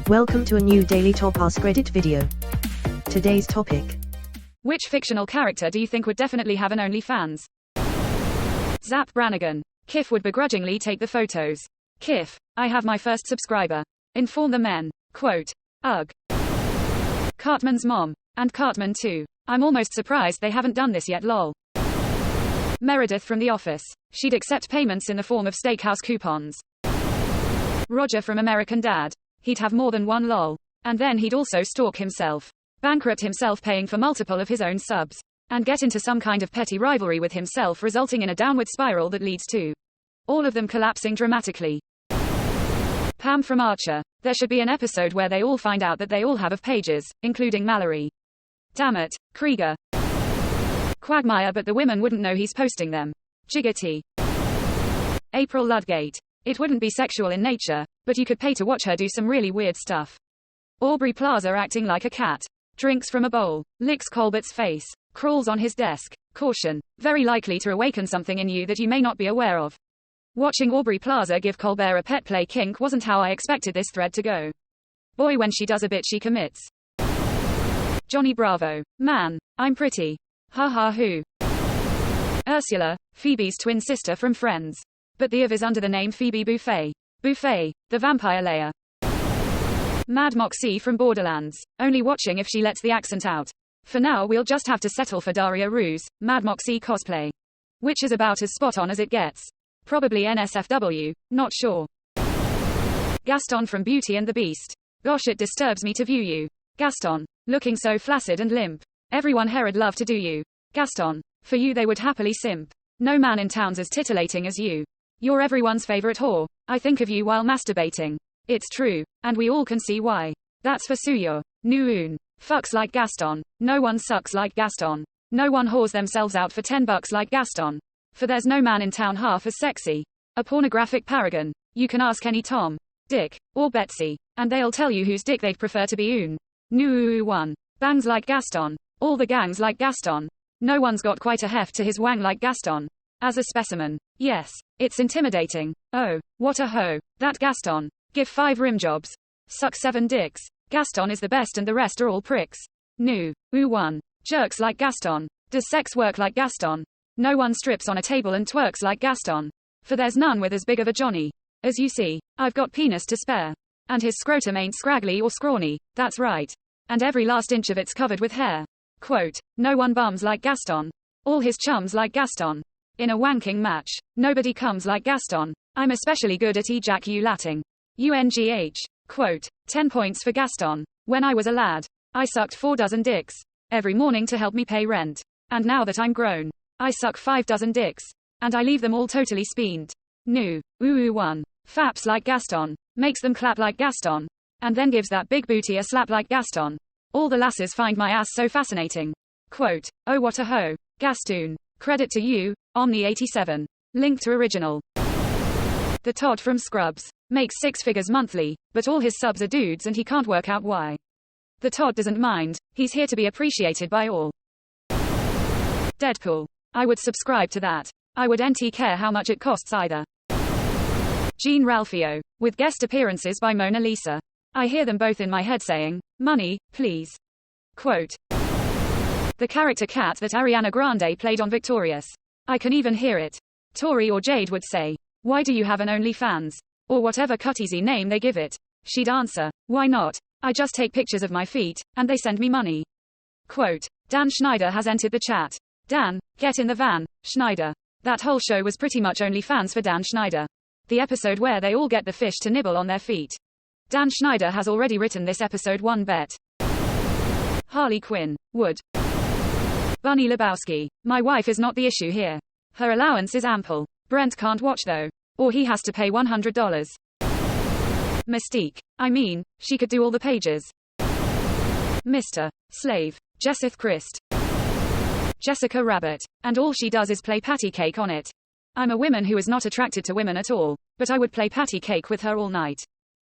Welcome to a new daily top AskReddit video. Today's topic. Which fictional character do you think would definitely have an OnlyFans? Zap Brannigan. Kif would begrudgingly take the photos. Kif, I have my first subscriber. Inform the men. Quote. Ugh. Cartman's mom. And Cartman too. I'm almost surprised they haven't done this yet lol. Meredith from The Office. She'd accept payments in the form of steakhouse coupons. Roger from American Dad. He'd have more than one lol. And then he'd also stalk himself. Bankrupt himself paying for multiple of his own subs. And get into some kind of petty rivalry with himself, resulting in a downward spiral that leads to all of them collapsing dramatically. Pam from Archer. There should be an episode where they all find out that they all have of pages, including Mallory. Damn it, Krieger. Quagmire, but the women wouldn't know he's posting them. Jiggity. April Ludgate. It wouldn't be sexual in nature, but you could pay to watch her do some really weird stuff. Aubrey Plaza acting like a cat. Drinks from a bowl. Licks Colbert's face. Crawls on his desk. Caution. Very likely to awaken something in you that you may not be aware of. Watching Aubrey Plaza give Colbert a pet play kink wasn't how I expected this thread to go. Boy, when she does a bit she commits. Johnny Bravo. Man, I'm pretty. Ha ha who. Ursula, Phoebe's twin sister from Friends. But the of is under the name Phoebe Buffet. Buffet, the vampire layer. Mad Moxie from Borderlands. Only watching if she lets the accent out. For now we'll just have to settle for Daria Ruse, Mad Moxie cosplay. Which is about as spot on as it gets. Probably NSFW, not sure. Gaston from Beauty and the Beast. Gosh, it disturbs me to view you. Gaston, looking so flaccid and limp. Everyone here'd love to do you. Gaston, for you they would happily simp. No man in town's as titillating as you. You're everyone's favorite whore. I think of you while masturbating. It's true, and we all can see why. That's for Suyo. Nuun. Fucks like Gaston. No one sucks like Gaston. No one whores themselves out for $10 like Gaston. For there's no man in town half as sexy. A pornographic paragon. You can ask any Tom, Dick, or Betsy, and they'll tell you whose dick they'd prefer to be oon. Nuun one. Bangs like Gaston. All the gangs like Gaston. No one's got quite a heft to his wang like Gaston. As a specimen. Yes. It's intimidating. Oh, what a hoe. That Gaston. Give 5 rim jobs. Suck 7 dicks. Gaston is the best and the rest are all pricks. Ooh one. Jerks like Gaston. Does sex work like Gaston? No one strips on a table and twerks like Gaston. For there's none with as big of a Johnny. As you see, I've got penis to spare. And his scrotum ain't scraggly or scrawny, that's right. And every last inch of it's covered with hair. Quote, no one bums like Gaston. All his chums like Gaston. In a wanking match, nobody comes like Gaston. I'm especially good at ejaculating. UNGH. Quote, 10 points for Gaston. When I was a lad, I sucked 4 dozen dicks. Every morning to help me pay rent. And now that I'm grown, I suck 5 dozen dicks. And I leave them all totally speened. Ooh one. Faps like Gaston. Makes them clap like Gaston. And then gives that big booty a slap like Gaston. All the lasses find my ass so fascinating. Quote, oh what a hoe. Gastoon. Credit to you, Omni87. Link to original. The Todd from Scrubs. Makes 6 figures monthly, but all his subs are dudes and he can't work out why. The Todd doesn't mind, he's here to be appreciated by all. Deadpool. I would subscribe to that. I would NT care how much it costs either. Jean Ralphio. With guest appearances by Mona Lisa. I hear them both in my head saying, money, please. Quote. The character Cat that Ariana Grande played on Victorious. I can even hear it. Tori or Jade would say, why do you have an OnlyFans? Or whatever cutesy name they give it. She'd answer, why not? I just take pictures of my feet, and they send me money. Quote. Dan Schneider has entered the chat. Dan, get in the van, Schneider. That whole show was pretty much OnlyFans for Dan Schneider. The episode where they all get the fish to nibble on their feet. Dan Schneider has already written this episode 1 bet. Harley Quinn. Would. Bunny Lebowski. My wife is not the issue here. Her allowance is ample. Brent can't watch though. Or he has to pay $100. Mystique. I mean, she could do all the pages. Mr. Slave. Jessith Christ. Jessica Rabbit. And all she does is play patty cake on it. I'm a woman who is not attracted to women at all, but I would play patty cake with her all night.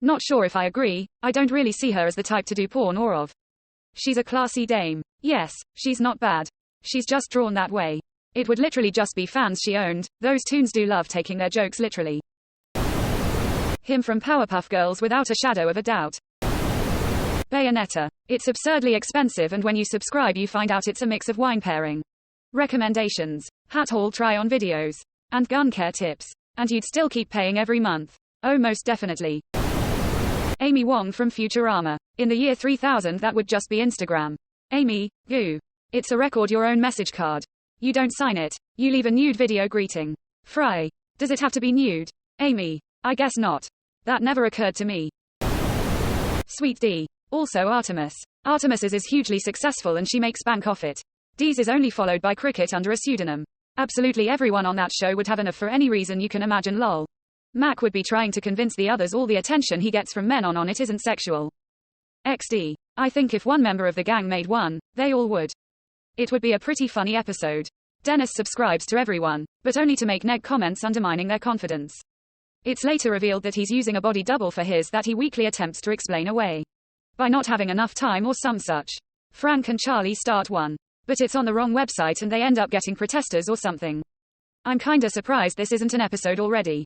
Not sure if I agree, I don't really see her as the type to do porn or of. She's a classy dame. Yes, she's not bad. She's just drawn that way. It would literally just be fans she owned. Those toons do love taking their jokes literally. Him from Powerpuff Girls without a shadow of a doubt. Bayonetta. It's absurdly expensive, and when you subscribe you find out it's a mix of wine pairing. Recommendations. Hat haul try-on videos. And gun care tips. And you'd still keep paying every month. Oh, most definitely. Amy Wong from Futurama. In the year 3000 that would just be Instagram. Amy, goo. It's a record your own message card. You don't sign it. You leave a nude video greeting. Fry. Does it have to be nude? Amy. I guess not. That never occurred to me. Sweet D. Also Artemis. Artemis's is hugely successful and she makes bank off it. D's is only followed by Cricket under a pseudonym. Absolutely everyone on that show would have enough for any reason you can imagine, lol. Mac would be trying to convince the others all the attention he gets from men on it isn't sexual. XD. I think if one member of the gang made one, they all would. It would be a pretty funny episode. Dennis subscribes to everyone, but only to make neg comments undermining their confidence. It's later revealed that he's using a body double for his that he weakly attempts to explain away. By not having enough time or some such. Frank and Charlie start one. But it's on the wrong website and they end up getting protesters or something. I'm kinda surprised this isn't an episode already.